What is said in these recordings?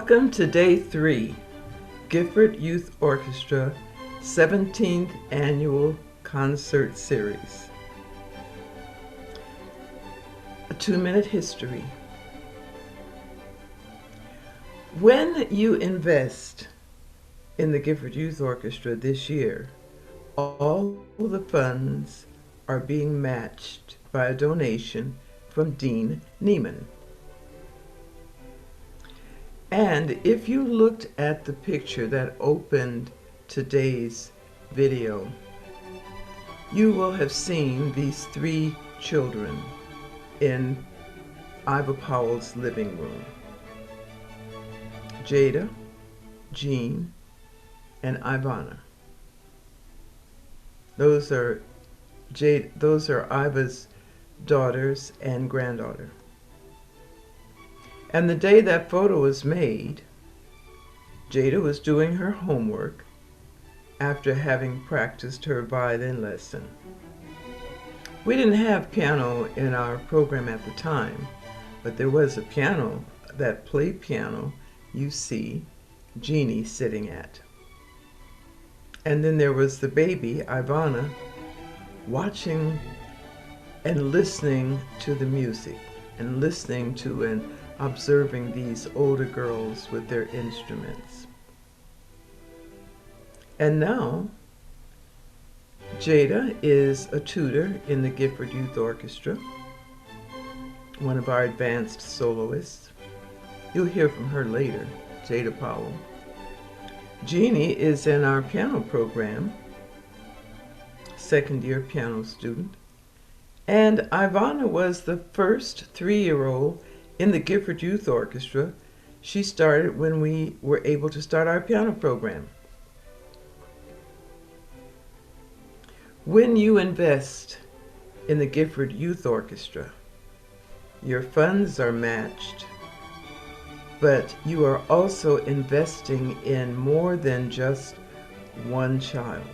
Welcome to Day 3, Gifford Youth Orchestra 17th Annual Concert Series. A 2-minute history. When you invest in the Gifford Youth Orchestra this year, all the funds are being matched by a donation from Dean Neiman. And if you looked at the picture that opened today's video, you will have seen these 3 children in Iva Powell's living room. Jada, Jean, and Ivana. Those are Iva's daughters and granddaughter. And the day that photo was made, Jada was doing her homework after having practiced her violin lesson. We didn't have piano in our program at the time, but there was a piano, that play piano you see Jeannie sitting at. And then there was the baby, Ivana, watching and listening to the music and listening to and observing these older girls with their instruments. And now, Jada is a tutor in the Gifford Youth Orchestra, one of our advanced soloists. You'll hear from her later, Jada Powell. Jeannie is in our piano program, second-year piano student. And Ivana was the first 3-year-old in the Gifford Youth Orchestra. She started when we were able to start our piano program. When you invest in the Gifford Youth Orchestra, your funds are matched, but you are also investing in more than just one child.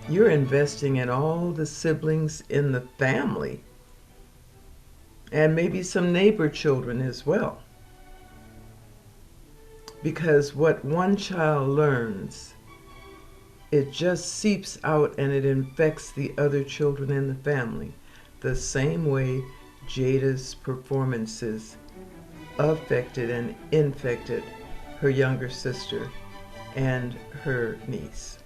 You're investing in all the siblings in the family, and maybe some neighbor children as well. Because what one child learns, it just seeps out and it infects the other children in the family, the same way Jada's performances affected and infected her younger sister and her niece.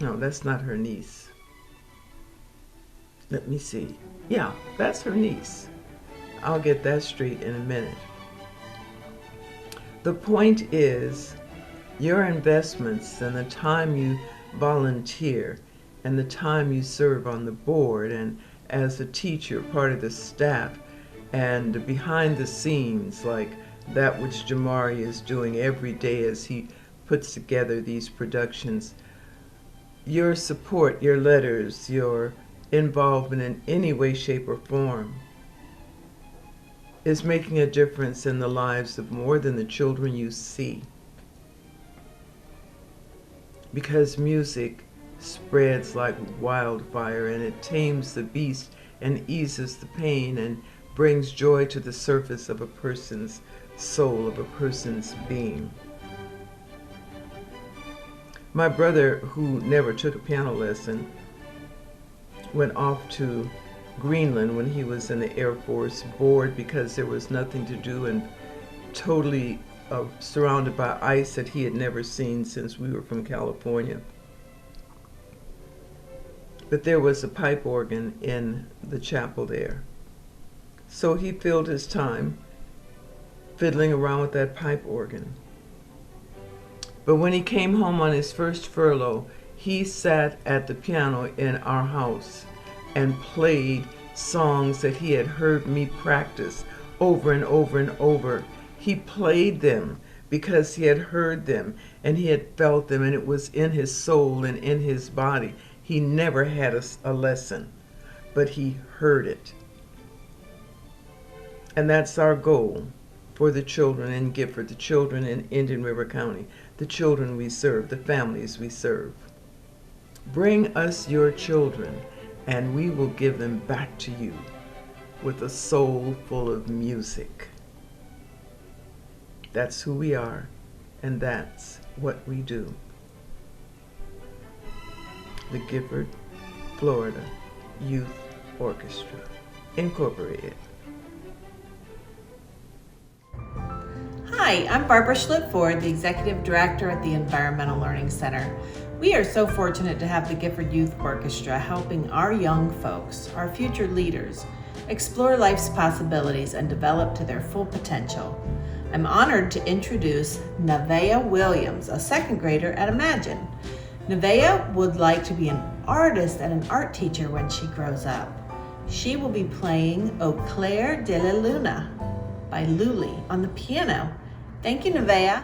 No, that's not her niece. Let me see. Yeah, that's her niece. I'll get that straight in a minute. The point is, your investments and the time you volunteer and the time you serve on the board and as a teacher, part of the staff, and behind the scenes, like that which Jamari is doing every day as he puts together these productions, your support, your letters, your involvement in any way, shape, or form is making a difference in the lives of more than the children you see. Because music spreads like wildfire, and it tames the beast and eases the pain and brings joy to the surface of a person's soul, of a person's being. My brother, who never took a piano lesson, went off to Greenland when he was in the Air Force, bored because there was nothing to do and totally surrounded by ice that he had never seen since we were from California. But there was a pipe organ in the chapel there. So he filled his time fiddling around with that pipe organ. But when he came home on his first furlough, he sat at the piano in our house and played songs that he had heard me practice over and over and over. He played them because he had heard them and he had felt them, and it was in his soul and in his body. He never had a lesson, but he heard it. And that's our goal for the children in Gifford, the children in Indian River County, the children we serve, the families we serve. Bring us your children, and we will give them back to you. with a soul full of music. That's who we are, and that's what we do. The Gifford, Florida Youth Orchestra, Incorporated. Hi, I'm Barbara Schlitford, the Executive Director at the Environmental Learning Center. We are so fortunate to have the Gifford Youth Orchestra helping our young folks, our future leaders, explore life's possibilities and develop to their full potential. I'm honored to introduce Nevaeh Williams, a second grader at Imagine. Nevaeh would like to be an artist and an art teacher when she grows up. She will be playing Au Clair de la Luna by Lully on the piano. Thank you, Nevaeh.